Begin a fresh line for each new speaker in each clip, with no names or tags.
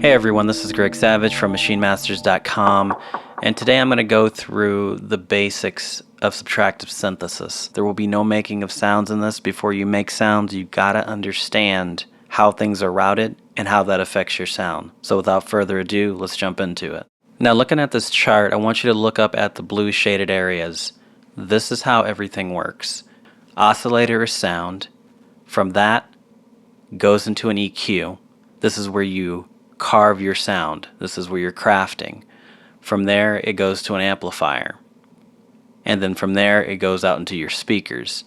Hey everyone, this is Greg Savage from MachineMasters.com, and today I'm going to go through the basics of subtractive synthesis. There will be no making of sounds in this. Before you make sounds, you gotta understand how things are routed and how that affects your sound. So without further ado, let's jump into it. Now looking at this chart, I want you to look up at the blue shaded areas. This is how everything works. Oscillator is sound. From that goes into an EQ. This is where you carve your sound. This is where you're crafting. From there, it goes to an amplifier. And then from there, it goes out into your speakers.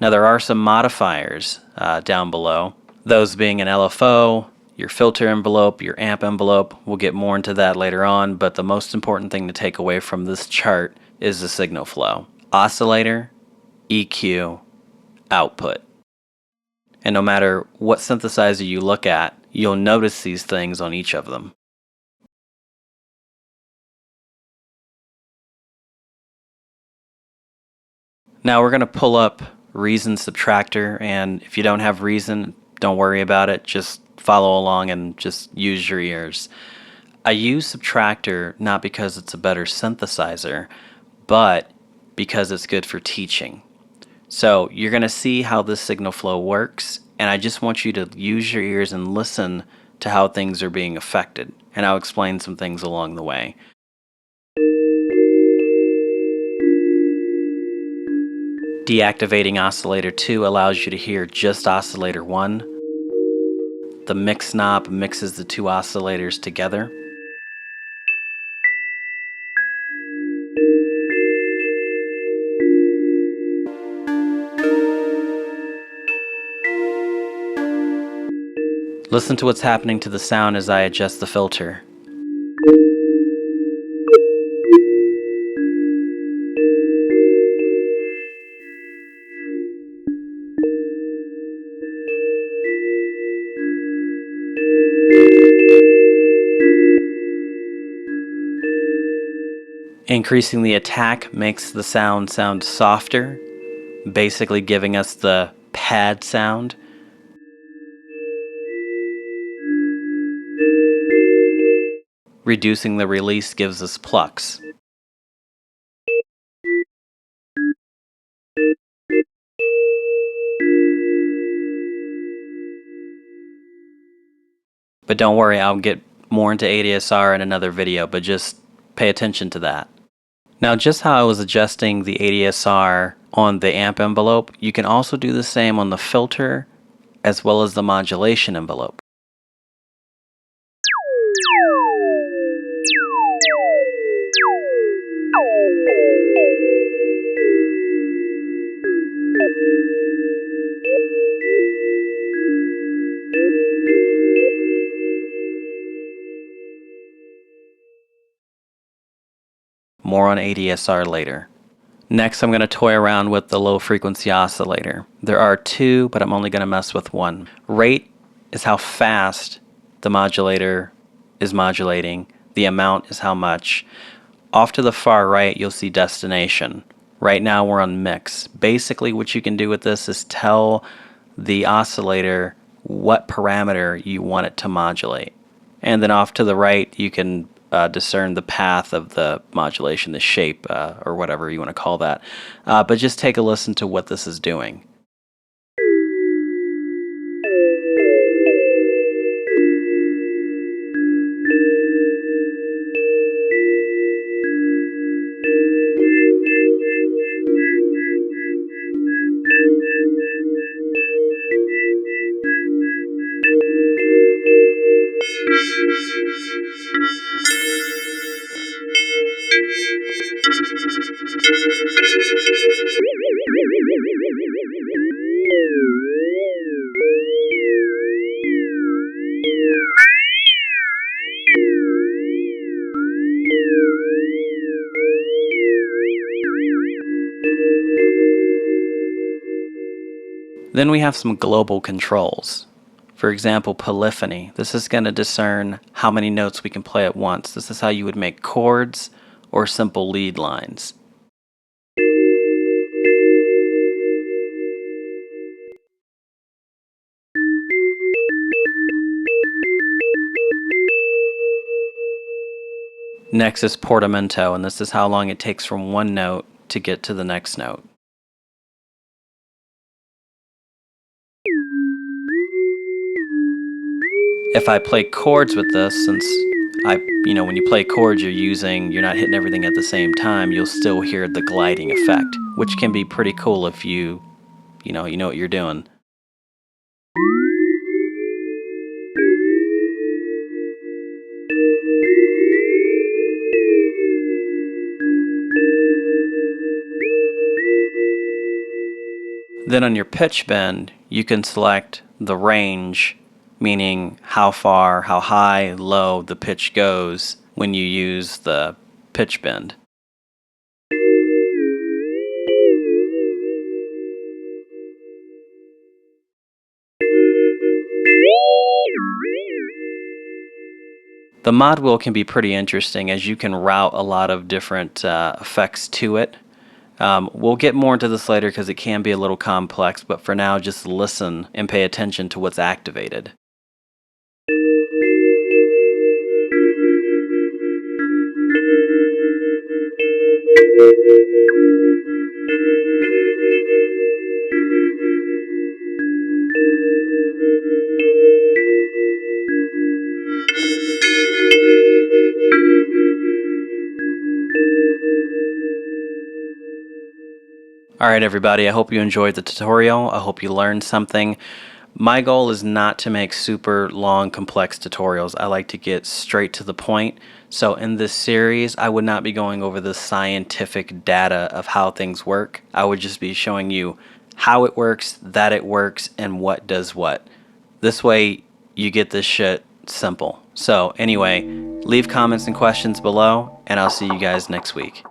Now, there are some modifiers down below, those being an LFO, your filter envelope, your amp envelope. We'll get more into that later on, but the most important thing to take away from this chart is the signal flow. Oscillator, EQ, output. And no matter what synthesizer you look at, you'll notice these things on each of them. Now we're going to pull up Reason Subtractor, and if you don't have Reason, don't worry about it. Just follow along and just use your ears. I use Subtractor not because it's a better synthesizer, but because it's good for teaching. So you're going to see how this signal flow works, and I just want you to use your ears and listen to how things are being affected, and I'll explain some things along the way. Deactivating oscillator 2 allows you to hear just oscillator 1. The mix knob mixes the two oscillators together. Listen to what's happening to the sound as I adjust the filter. Increasing the attack makes the sound softer, basically giving us the pad sound. Reducing the release gives us plucks. But don't worry, I'll get more into ADSR in another video, but just pay attention to that. Now, just how I was adjusting the ADSR on the amp envelope, you can also do the same on the filter as well as the modulation envelope. More on ADSR later. Next, I'm going to toy around with the low frequency oscillator. There are two, but I'm only going to mess with one. Rate is how fast the modulator is modulating. The amount is how much. Off to the far right, you'll see destination. Right now we're on mix. Basically what you can do with this is tell the oscillator what parameter you want it to modulate. And then off to the right, you can discern the path of the modulation, the shape, or whatever you want to call that. But just take a listen to what this is doing. Then we have some global controls. For example, polyphony. This is going to discern how many notes we can play at once. This is how you would make chords or simple lead lines. Next is portamento, and this is how long it takes from one note to get to the next note. If I play chords with this, since when you play chords, you're not hitting everything at the same time, you'll still hear the gliding effect, which can be pretty cool if you know what you're doing. Then on your pitch bend, you can select the range, meaning how far, how high, low the pitch goes when you use the pitch bend. The mod wheel can be pretty interesting as you can route a lot of different effects to it. We'll get more into this later because it can be a little complex, but for now just listen and pay attention to what's activated. Alright everybody, I hope you enjoyed the tutorial. I hope you learned something. My goal is not to make super long, complex tutorials. I like to get straight to the point. So in this series, I would not be going over the scientific data of how things work. I would just be showing you how it works, that it works, and what does what. This way, you get this shit simple. So anyway, leave comments and questions below, and I'll see you guys next week.